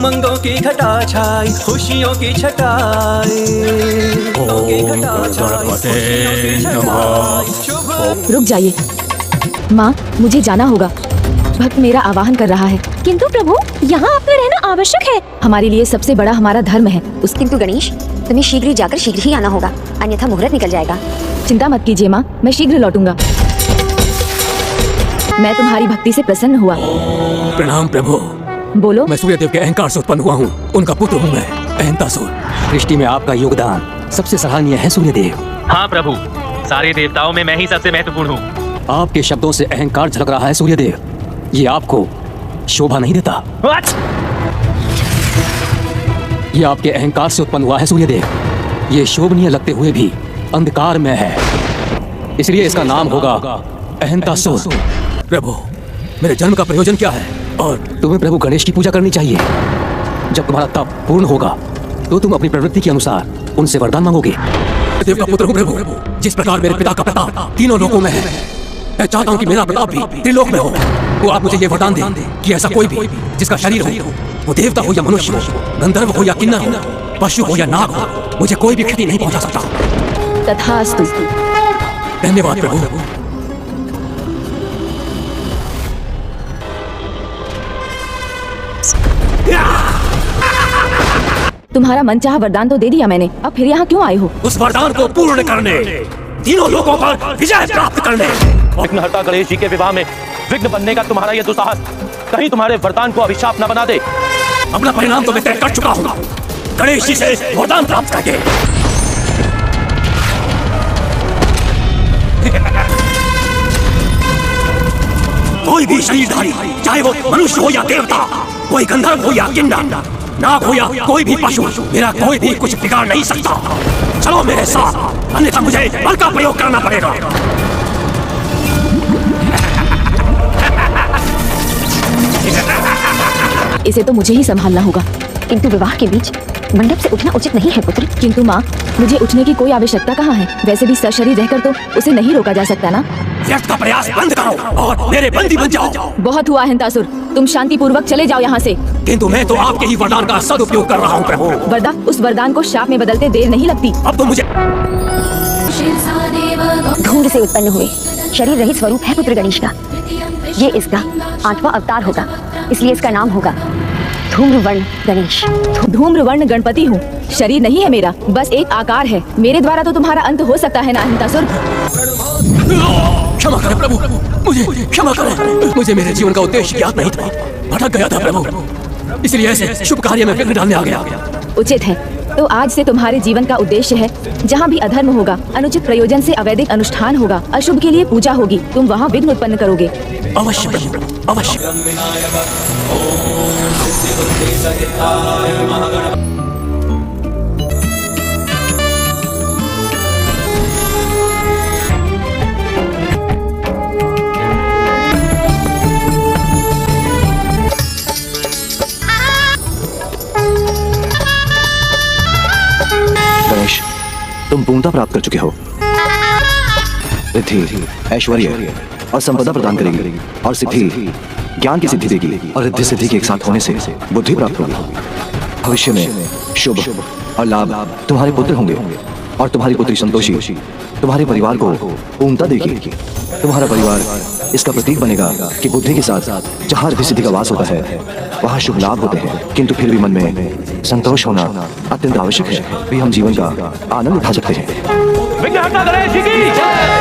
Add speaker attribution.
Speaker 1: मंगों की घटा छाई, खुशियों की छटाई।
Speaker 2: रुक जाइए माँ, मुझे जाना होगा। भक्त मेरा आवाहन कर रहा है।
Speaker 3: किंतु प्रभु, यहाँ आपका रहना आवश्यक है।
Speaker 2: हमारे लिए सबसे बड़ा हमारा धर्म है।
Speaker 3: किंतु गणेश, तुम्हें शीघ्र ही जाकर शीघ्र ही आना होगा, अन्यथा मुहूर्त निकल जाएगा।
Speaker 2: चिंता मत कीजिए माँ, मैं शीघ्र लौटूंगा। मैं तुम्हारी भक्ति से प्रसन्न हुआ।
Speaker 4: प्रणाम प्रभु।
Speaker 2: बोलो।
Speaker 4: मैं सूर्यदेव के अहंकार से उत्पन्न हुआ हूँ, उनका पुत्र हूँ मैं, अहंतासुर। सृष्टि में आपका योगदान सबसे सराहनीय है सूर्यदेव।
Speaker 5: हाँ प्रभु, सारे देवताओं में मैं ही सबसे महत्वपूर्ण हूँ।
Speaker 4: आपके शब्दों से अहंकार झलक रहा है सूर्यदेव, ये आपको शोभा नहीं देता। ये आपके अहंकार से उत्पन्न हुआ है सूर्यदेव, ये शोभनीय लगते हुए भी अंधकार में है, इसलिए इसका नाम होगा अहंतासुर। प्रभु, मेरे जन्म का प्रयोजन क्या है? और तुम्हें प्रभु गणेश की पूजा करनी चाहिए। जब तुम्हारा तप पूर्ण होगा तो तुम अपनी प्रवृत्ति के अनुसार उनसे वरदान मांगोगे। देव का पुत्र हूँ प्रभु, जिस प्रकार मेरे पिता का प्रताप तीनों लोकों में है, मैं चाहता हूँ कि मेरा प्रताप भी त्रिलोक में हो। तो आप मुझे ये वरदान दें कि ऐसा कोई भी जिसका शरीर हो, वो देवता हो या मनुष्य हो, गंधर्व हो या किन्नर हो, पशु हो या नाग हो, मुझे कोई भी क्षति नहीं पहुंचा सकता।
Speaker 2: तथास्तु।
Speaker 4: धन्यवाद प्रभु।
Speaker 2: तुम्हारा मनचाहा वरदान तो दे दिया मैंने, अब फिर यहाँ क्यों आए हो?
Speaker 4: उस वरदान को पूर्ण करने, तीनों लोगों पर विजय प्राप्त करने।
Speaker 5: विघ्नहर्ता गणेश जी के विवाह में विघ्न बनने का तुम्हारा यह दुस्साहस कहीं तुम्हारे वरदान को अभिशाप न बना दे।
Speaker 4: अपना परिणाम तो मैं तय कर चुका हूँ, गणेश जी से वरदान प्राप्त करके। कोई भी शरीरधारी, चाहे वो मनुष्य हो या देवता, कोई गंधर्व हो या किन्नर, नाग हो या कोई भी पशु, मेरा कोई भी कुछ बिगाड़ नहीं सकता। चलो मेरे साथ, अन्यथा मुझे बल का प्रयोग करना पड़ेगा।
Speaker 2: इसे तो मुझे ही संभालना होगा।
Speaker 3: किंतु विवाह के बीच मंडप से उठना उचित नहीं है पुत्र।
Speaker 2: किंतु माँ, मुझे उठने की कोई आवश्यकता कहाँ है? वैसे भी सशरीर रहकर तो उसे नहीं रोका जा सकता ना।
Speaker 4: व्यर्थ का प्रयास बंद करो और मेरे बंदी बन जाओ।
Speaker 2: बहुत हुआ अहंतासुर, तुम शांति पूर्वक चले जाओ यहाँ से।
Speaker 4: किंतु मैं तो आपके ही वरदान का सदुपयोग कर रहा हूँ प्रभु।
Speaker 2: वरदान, उस वरदान को शाप में बदलते देर नहीं लगती।
Speaker 4: अब तो मुझे
Speaker 3: धूम्र से उत्पन्न हुए शरीर रहित स्वरूप है पुत्र गणेश का। ये इसका 8वां अवतार होगा, इसलिए इसका नाम होगा धूम्रवर्ण गणेश।
Speaker 2: धूम्रवर्ण गणपति हूँ, शरीर नहीं है मेरा, बस एक आकार है। मेरे द्वारा तो तुम्हारा अंत हो सकता है ना अहंतासुर?
Speaker 4: क्षमा करें प्रभु, मुझे क्षमा करें। मुझे मेरे जीवन का उद्देश्य ज्ञात नहीं था, भटक गया था प्रभु, इसलिए ऐसे शुभ कार्य में विघ्न डालने आ गया।
Speaker 2: उचित है, तो आज से तुम्हारे जीवन का उद्देश्य है, जहाँ भी अधर्म होगा, अनुचित प्रयोजन से अवैधिक अनुष्ठान होगा, अशुभ के लिए पूजा होगी, तुम वहाँ विघ्न उत्पन्न करोगे।
Speaker 4: अवश्य प्रभु, अवश्य।
Speaker 6: गणेश, तुम पूर्णता प्राप्त कर चुके हो। रिद्धि ऐश्वर्य और संपदा प्रदान करेगी, और सिद्धि ज्ञान की सिद्धि देगी, और रिद्धि सिद्धि के एक साथ होने से बुद्धि प्राप्त होगी। भविष्य में शुभ और लाभ तुम्हारे पुत्र होंगे, और तुम्हारी पुत्री संतोषी तुम्हारे परिवार को पूर्णता देगी। तुम्हारा परिवार इसका प्रतीक बनेगा कि बुद्धि के साथ जहाँ रिद्धि सिद्धि का वास होता है वहाँ शुभ लाभ होते हैं, किंतु फिर भी मन में संतोष होना अत्यंत आवश्यक है, भी हम जीवन का आनंद उठा सकते हैं।
Speaker 5: विघ्नहर्ता गणेश जी की जय।